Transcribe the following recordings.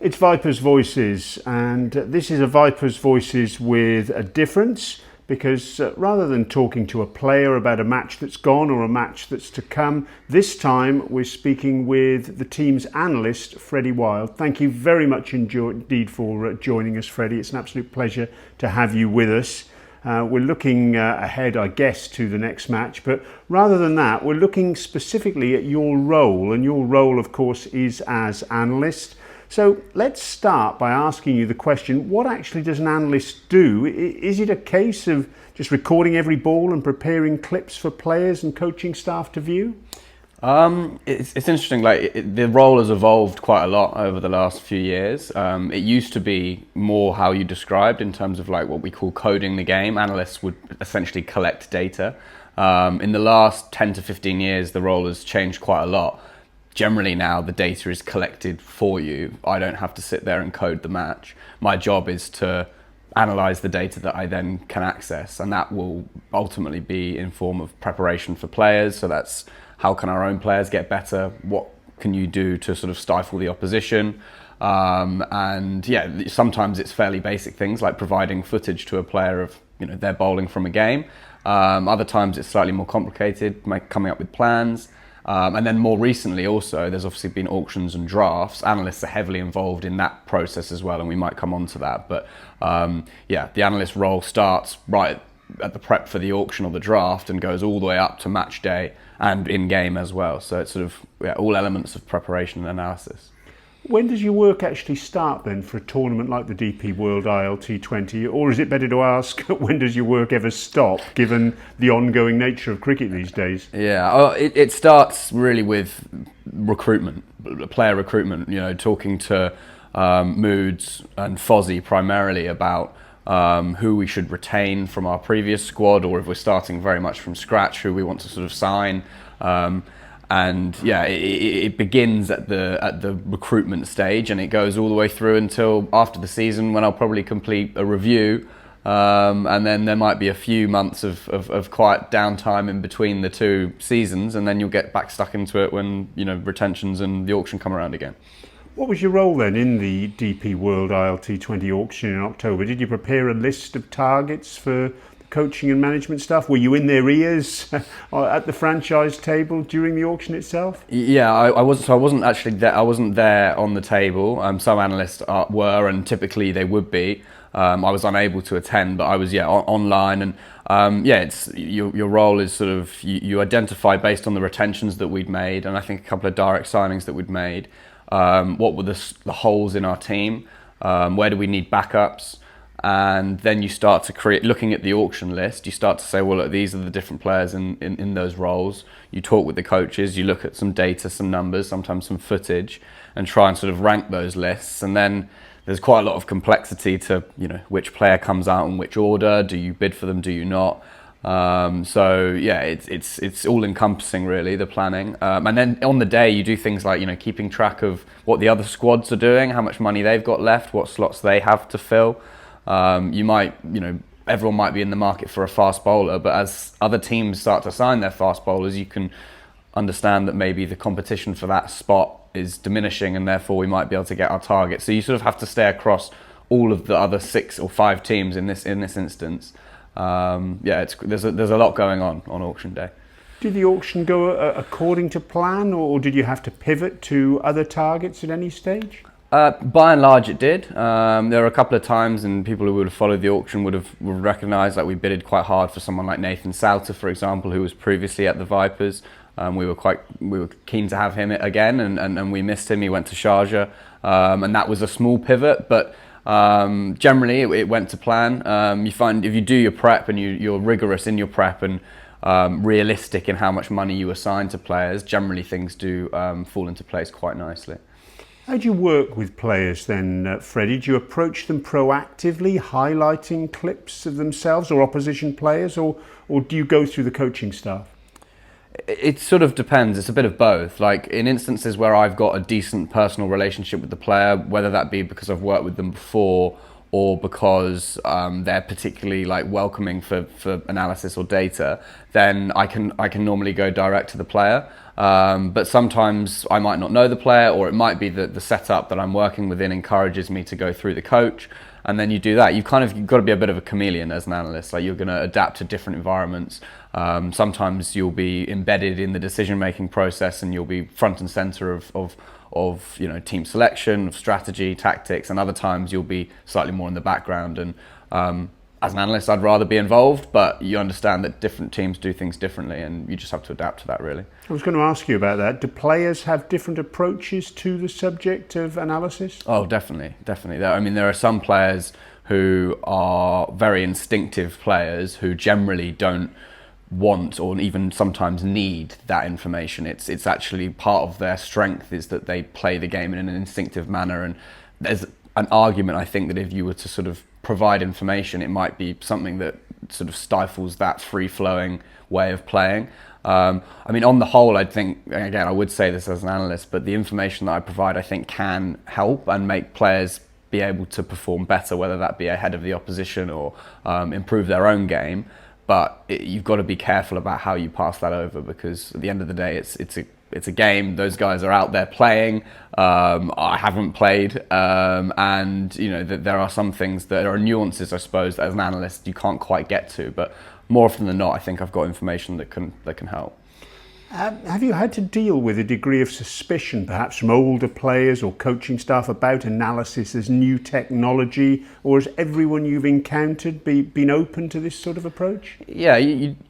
It's Vipers Voices, and this is a Vipers Voices with a difference because rather than talking to a player about a match that's gone or a match that's to come, this time we're speaking with the team's analyst, Freddie Wilde. Thank you very much indeed for joining us, Freddie. It's an absolute pleasure to have you with us. We're looking ahead, I guess, to the next match, but rather than that, we're looking specifically at your role, and your role, of course, is as analyst. So let's start by asking you the question, what actually does an analyst do? Is it a case of just recording every ball and preparing clips for players and coaching staff to view? It's interesting, the role has evolved quite a lot over the last few years. It used to be more how you described in terms of like what we call coding the game. Analysts would essentially collect data. In the last 10 to 15 years, the role has changed quite a lot. Generally now the data is collected for you. I don't have to sit there and code the match. My job is to analyze the data that I then can access, and that will ultimately be in form of preparation for players. So that's how can our own players get better? What can you do to sort of stifle the opposition? And yeah, sometimes it's fairly basic things like providing footage to a player of their bowling from a game. Other times it's slightly more complicated, coming up with plans. And then more recently also, there's obviously been auctions and drafts. Analysts are heavily involved in that process as well, and we might come on to that. But the analyst role starts right at the prep for the auction or the draft and goes all the way up to match day and in-game as well. So it's sort of all elements of preparation and analysis. When does your work actually start then for a tournament like the DP World ILT20? Or is it better to ask, when does your work ever stop, given the ongoing nature of cricket these days? Yeah, it starts really with recruitment, player recruitment, talking to Moods and Fozzie primarily about who we should retain from our previous squad, or if we're starting very much from scratch, who we want to sort of sign. And yeah, it begins at the recruitment stage, and it goes all the way through until after the season, when I'll probably complete a review, and then there might be a few months of quiet downtime in between the two seasons, and then you'll get back stuck into it when retentions and the auction come around again. What was your role then in the DP World ILT20 auction in October? Did you prepare a list of targets for coaching and management stuff? Were you in their ears at the franchise table during the auction itself? Yeah, I was. So I wasn't actually there. I wasn't there on the table. Some analysts were, and typically they would be. I was unable to attend, but I was online, and it's your role is sort of you identify based on the retentions that we'd made, and I think a couple of direct signings that we'd made. What were the holes in our team? Where do we need backups? And then you start to create, looking at the auction list, you start to say, well, look, these are the different players in those roles. You talk with the coaches, you look at some data, some numbers, sometimes some footage, and try and sort of rank those lists. And then there's quite a lot of complexity to, which player comes out in which order. Do you bid for them? Do you not? It's all encompassing really, the planning. And then on the day you do things like, keeping track of what the other squads are doing, how much money they've got left, what slots they have to fill. Everyone might be in the market for a fast bowler, but as other teams start to sign their fast bowlers, you can understand that maybe the competition for that spot is diminishing, and therefore we might be able to get our target. So you sort of have to stay across all of the other 6 or 5 teams in this instance. There's a lot going on auction day. Did the auction go according to plan, or did you have to pivot to other targets at any stage? By and large, it did. There were a couple of times, and people who would have followed the auction would recognise that we bidded quite hard for someone like Nathan Souter, for example, who was previously at the Vipers. We were keen to have him again, and we missed him. He went to Sharjah, and that was a small pivot, but generally it went to plan. You find if you do your prep and you're rigorous in your prep and realistic in how much money you assign to players, generally things do fall into place quite nicely. How do you work with players then, Freddie? Do you approach them proactively, highlighting clips of themselves or opposition players, or do you go through the coaching staff? It sort of depends. It's a bit of both. Like in instances where I've got a decent personal relationship with the player, whether that be because I've worked with them before or because they're particularly like welcoming for analysis or data, then I can normally go direct to the player. But sometimes I might not know the player, or it might be that the setup that I'm working within encourages me to go through the coach. And then you do that. You've got to be a bit of a chameleon as an analyst. Like, you're going to adapt to different environments. Sometimes you'll be embedded in the decision-making process, and you'll be front and center of team selection, of strategy, tactics. And other times you'll be slightly more in the background. And as an analyst, I'd rather be involved, but you understand that different teams do things differently, and you just have to adapt to that, really. I was going to ask you about that. Do players have different approaches to the subject of analysis? Oh, definitely. There are some players who are very instinctive players who generally don't want or even sometimes need that information. It's actually part of their strength is that they play the game in an instinctive manner, and there's an argument, I think, that if you were to sort of provide information, it might be something that sort of stifles that free-flowing way of playing. On the whole, I think, again, I would say this as an analyst, but the information that I provide, I think, can help and make players be able to perform better, whether that be ahead of the opposition or improve their own game. But you've got to be careful about how you pass that over, because at the end of the day, it's a game. Those guys are out there playing. I haven't played, and there are some things that are nuances, I suppose, that as an analyst you can't quite get to. But more often than not, I think I've got information that can help. Have you had to deal with a degree of suspicion, perhaps from older players or coaching staff, about analysis as new technology, or has everyone you've encountered been open to this sort of approach? Yeah,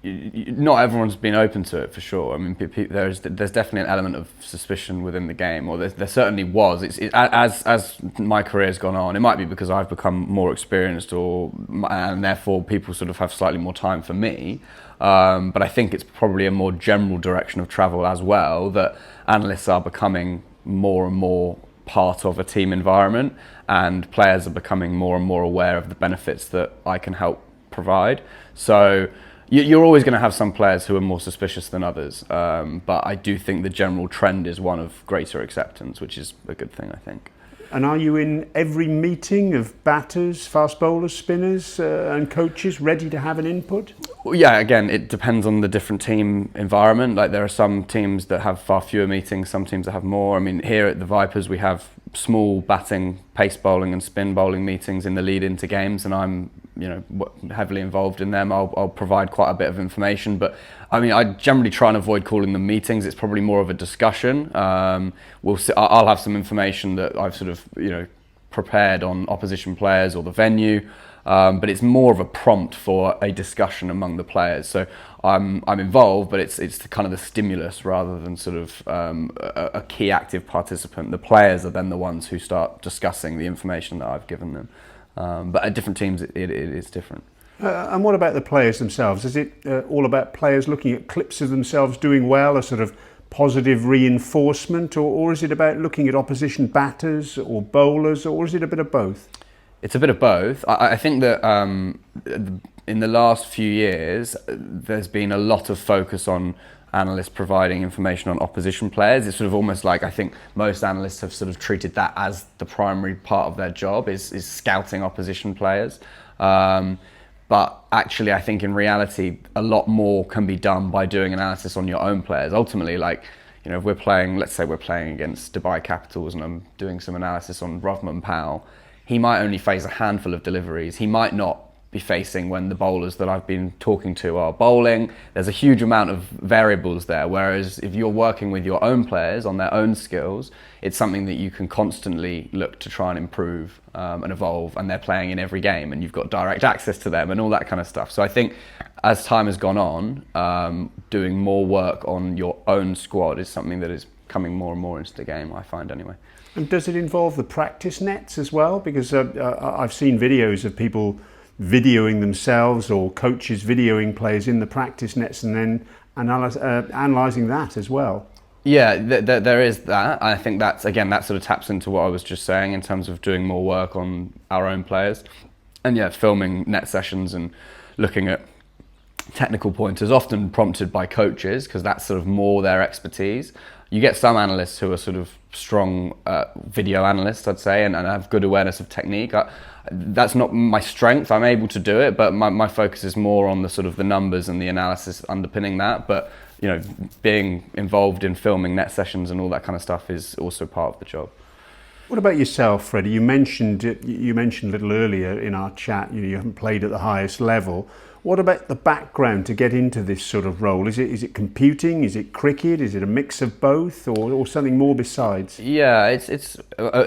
not everyone's been open to it, for sure. I mean, there's definitely an element of suspicion within the game, or there certainly was. As my career has gone on, it might be because I've become more experienced, and therefore people sort of have slightly more time for me. But I think it's probably a more general direction of travel as well, that analysts are becoming more and more part of a team environment, and players are becoming more and more aware of the benefits that I can help provide. So you're always going to have some players who are more suspicious than others, but I do think the general trend is one of greater acceptance, which is a good thing, I think. And are you in every meeting of batters, fast bowlers, spinners and coaches ready to have an input? Well, yeah, again, it depends on the different team environment. Like, there are some teams that have far fewer meetings, some teams that have more. I mean, here at the Vipers, we have small batting, pace bowling and spin bowling meetings in the lead into games, and I'm heavily involved in them. I'll provide quite a bit of information, but I mean, I generally try and avoid calling them meetings. It's probably more of a discussion. I'll have some information that I've sort of prepared on opposition players or the venue, but it's more of a prompt for a discussion among the players. So I'm involved, but it's kind of the stimulus rather than sort of a key active participant. The players are then the ones who start discussing the information that I've given them. But at different teams, it is different. And what about the players themselves? Is it all about players looking at clips of themselves doing well, a sort of positive reinforcement, or is it about looking at opposition batters or bowlers, or is it a bit of both? It's a bit of both. I think that in the last few years, there's been a lot of focus on analysts providing information on opposition players. It's sort of almost like, I think most analysts have sort of treated that as the primary part of their job is scouting opposition players. But actually, I think in reality, a lot more can be done by doing analysis on your own players. Ultimately, if we're playing, let's say we're playing against Dubai Capitals and I'm doing some analysis on Rovman Powell, he might only face a handful of deliveries. He might not be facing when the bowlers that I've been talking to are bowling. There's a huge amount of variables there, whereas if you're working with your own players on their own skills, it's something that you can constantly look to try and improve and evolve, and they're playing in every game and you've got direct access to them and all that kind of stuff. So I think as time has gone on, doing more work on your own squad is something that is coming more and more into the game, I find anyway. And does it involve the practice nets as well? Because I've seen videos of people videoing themselves or coaches videoing players in the practice nets and then analysing that as well. Yeah, there is that. I think that sort of taps into what I was just saying in terms of doing more work on our own players. And yeah, filming net sessions and looking at technical pointers, often prompted by coaches, because that's sort of more their expertise. You get some analysts who are sort of strong video analysts, I'd say, and have good awareness of technique. That's not my strength. I'm able to do it, but my focus is more on the sort of the numbers and the analysis underpinning that. But being involved in filming net sessions and all that kind of stuff is also part of the job. What about yourself, Freddie? You mentioned a little earlier in our chat, you haven't played at the highest level. What about the background to get into this sort of role? Is it computing? Is it cricket? Is it a mix of both, or something more besides? Yeah, it's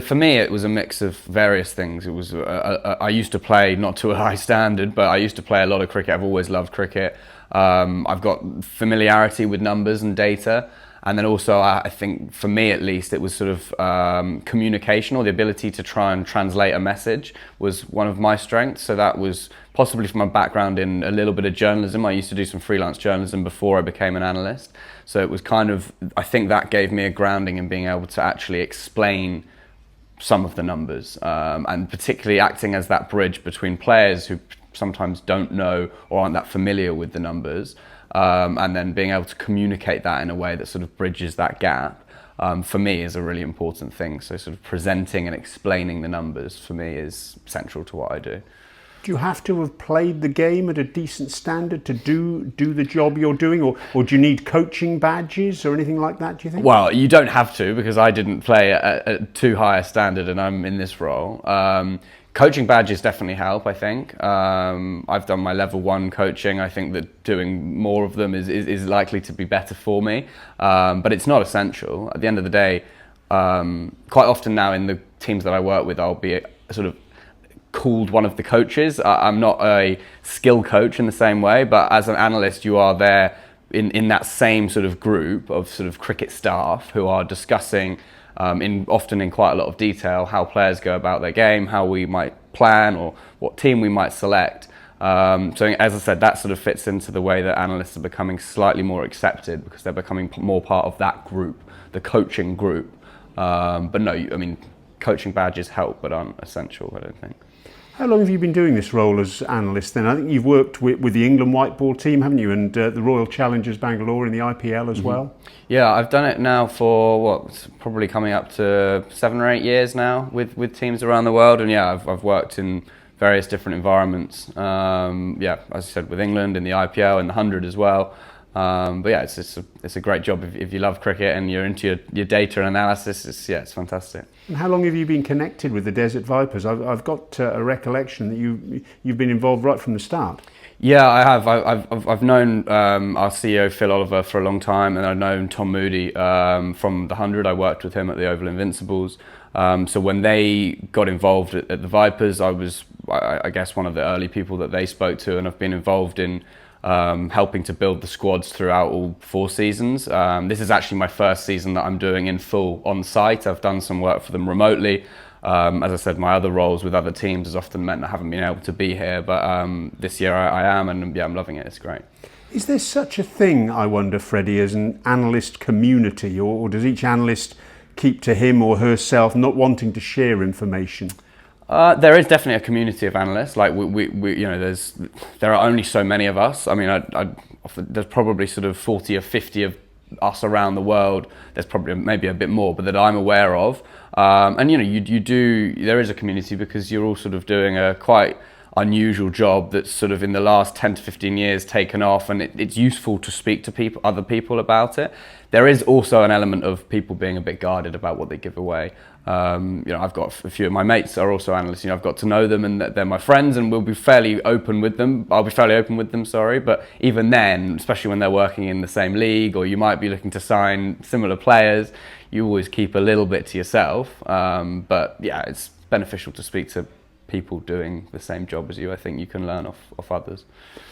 for me it was a mix of various things. It was I used to play, not to a high standard, but I used to play a lot of cricket. I've always loved cricket. I've got familiarity with numbers and data. And then also, I think, for me at least, it was sort of communication, or the ability to try and translate a message was one of my strengths. So that was possibly from my background in a little bit of journalism. I used to do some freelance journalism before I became an analyst. So it was kind of, I think that gave me a grounding in being able to actually explain some of the numbers, and particularly acting as that bridge between players who sometimes don't know or aren't that familiar with the numbers. And then being able to communicate that in a way that sort of bridges that gap, for me is a really important thing. So sort of presenting and explaining the numbers for me is central to what I do. Do you have to have played the game at a decent standard to do the job you're doing, or do you need coaching badges or anything like that, do you think? Well, you don't have to, because I didn't play at too high a standard and I'm in this role. Coaching badges definitely help, I think. I've done my level 1 coaching. I think that doing more of them is likely to be better for me, but it's not essential. At the end of the day, quite often now in the teams that I work with, I'll be sort of called one of the coaches. I'm not a skill coach in the same way, but as an analyst, you are there in that same sort of group of sort of cricket staff who are discussing often in quite a lot of detail how players go about their game, how we might plan, or what team we might select. So as I said, that sort of fits into the way that analysts are becoming slightly more accepted, because they're becoming more part of that group, the coaching group. But no, I mean, coaching badges help, but aren't essential, I don't think. How long have you been doing this role as analyst then? I think you've worked with the England white ball team, haven't you? And the Royal Challengers Bangalore in the IPL as well? Yeah, I've done it now for, probably coming up to 7 or 8 years now with teams around the world. And yeah, I've worked in various different environments. Yeah, as I said, with England, in the IPL, in the 100 as well. But yeah, it's a great job if you love cricket and you're into your data and analysis. It's fantastic. And how long have you been connected with the Desert Vipers? I've got a recollection that you've been involved right from the start. Yeah, I have. I've known our CEO Phil Oliver for a long time, and I've known Tom Moody from the 100. I worked with him at the Oval Invincibles. So when they got involved at the Vipers, I was, I guess, one of the early people that they spoke to, and I've been involved in helping to build the squads throughout all 4 seasons. This is actually my first season that I'm doing in full on site. I've done some work for them remotely. As I said, my other roles with other teams has often meant I haven't been able to be here, but this year I am, and yeah, I'm loving it. It's great. Is there such a thing, I wonder, Freddie, as an analyst community, or does each analyst keep to him or herself, not wanting to share information? There is definitely a community of analysts. Like we there are only so many of us. I mean, there's probably sort of 40 or 50 of us around the world. There's probably maybe a bit more, but that I'm aware of. And there is a community, because you're all sort of doing a quite unusual job that's sort of in the last 10 to 15 years taken off, and it's useful to speak to other people about it. There is also an element of people being a bit guarded about what they give away. I've got a few of my mates are also analysts. I've got to know them, and they're my friends, and we'll be fairly open with them. I'll be fairly open with them, sorry. But even then, especially when they're working in the same league, or you might be looking to sign similar players, you always keep a little bit to yourself. But yeah, it's beneficial to speak to people doing the same job as you. I think you can learn off others.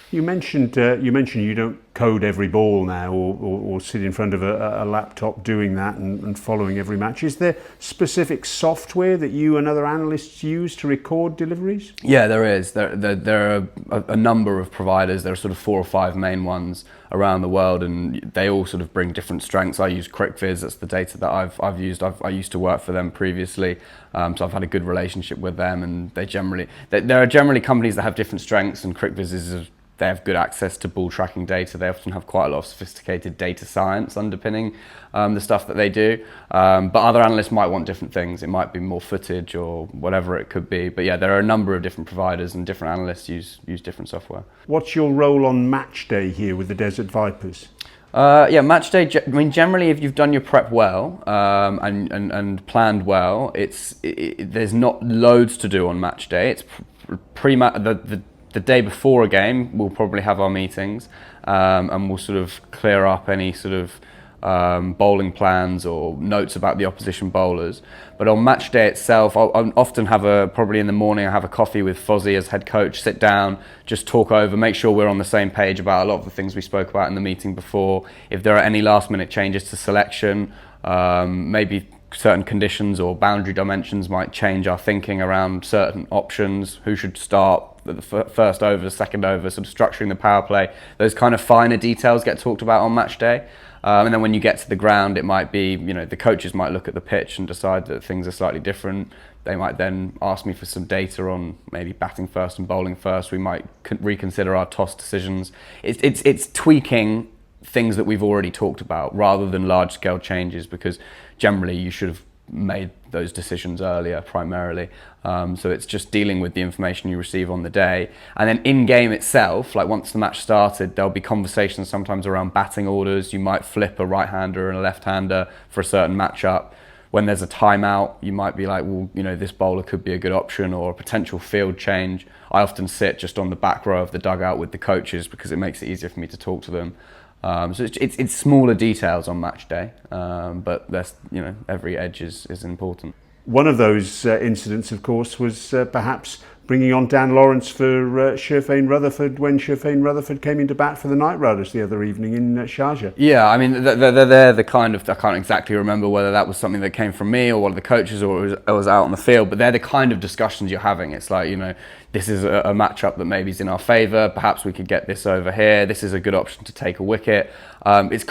You mentioned you don't code every ball now, or sit in front of a laptop doing that and following every match. Is there specific software that you and other analysts use to record deliveries? Yeah, there is. There are a number of providers. There are sort of 4 or 5 main ones around the world, and they all sort of bring different strengths. I use CricViz. That's the data that I've used. I used to work for them previously, so I've had a good relationship with them. And there are generally companies that have different strengths, and CricViz is they have good access to ball tracking data. They often have quite a lot of sophisticated data science underpinning the stuff that they do. But other analysts might want different things. It might be more footage or whatever it could be. But yeah, there are a number of different providers, and different analysts use different software. What's your role on match day here with the Desert Vipers? Match day. I mean, generally, if you've done your prep well and planned well, there's not loads to do on match day. It's the day before a game. We'll probably have our meetings, and we'll sort of clear up any sort of bowling plans or notes about the opposition bowlers. But on match day itself, I'll often probably in the morning, I have a coffee with Fozzie as head coach, sit down, just talk over, make sure we're on the same page about a lot of the things we spoke about in the meeting before. If there are any last minute changes to selection, maybe certain conditions or boundary dimensions might change our thinking around certain options, who should start the first over, second over, sort of structuring the power play. Those kind of finer details get talked about on match day. And then when you get to the ground, it might be, the coaches might look at the pitch and decide that things are slightly different. They might then ask me for some data on maybe batting first and bowling first. We might reconsider our toss decisions. It's tweaking things that we've already talked about rather than large-scale changes, because generally you should have made those decisions earlier primarily. So it's just dealing with the information you receive on the day. And then in game itself, like once the match started, there'll be conversations sometimes around batting orders. You might flip a right-hander and a left-hander for a certain matchup. When there's a timeout, you might be like, well, this bowler could be a good option, or a potential field change. I often sit just on the back row of the dugout with the coaches because it makes it easier for me to talk to them. So it's smaller details on match day, but that's, every edge is important. One of those incidents, of course, was perhaps bringing on Dan Lawrence for Sherfane Rutherford when Sherfane Rutherford came into bat for the Night Riders the other evening in Sharjah. Yeah, I mean, they're the kind of, I can't exactly remember whether that was something that came from me or one of the coaches or it was out on the field, but they're the kind of discussions you're having. It's like, this is a matchup that maybe is in our favour, perhaps we could get this over here, this is a good option to take a wicket. It's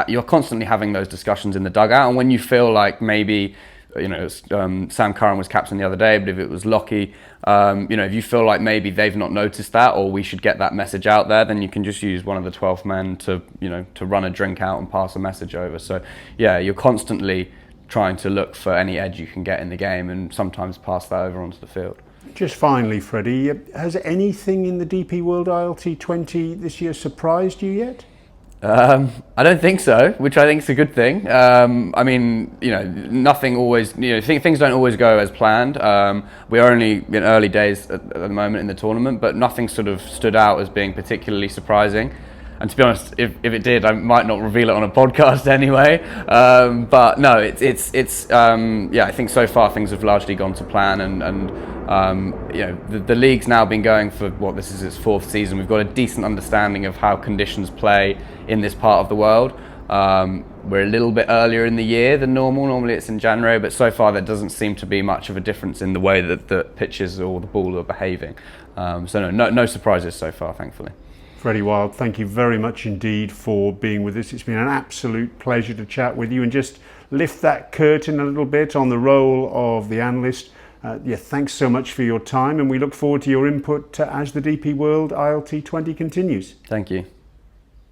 you're constantly having those discussions in the dugout, and when you feel like maybe, Sam Curran was captain the other day, but if it was Lockie, if you feel like maybe they've not noticed that, or we should get that message out there, then you can just use one of the 12th men to run a drink out and pass a message over. So yeah, you're constantly trying to look for any edge you can get in the game and sometimes pass that over onto the field. Just finally, Freddie, has anything in the DP World ILT20 this year surprised you yet? I don't think so, which I think is a good thing. I mean, nothing always, things don't always go as planned. We are only in early days at the moment in the tournament, but nothing sort of stood out as being particularly surprising. And to be honest, if it did, I might not reveal it on a podcast anyway. But no, I think so far things have largely gone to plan, and the league's now been going for this is its 4th season. We've got a decent understanding of how conditions play in this part of the world. We're a little bit earlier in the year than normal. Normally it's in January, but so far there doesn't seem to be much of a difference in the way that the pitches or the ball are behaving. So no surprises so far, thankfully. Freddie Wilde, thank you very much indeed for being with us. It's been an absolute pleasure to chat with you and just lift that curtain a little bit on the role of the analyst. Thanks so much for your time, and we look forward to your input as the DP World ILT20 continues. Thank you.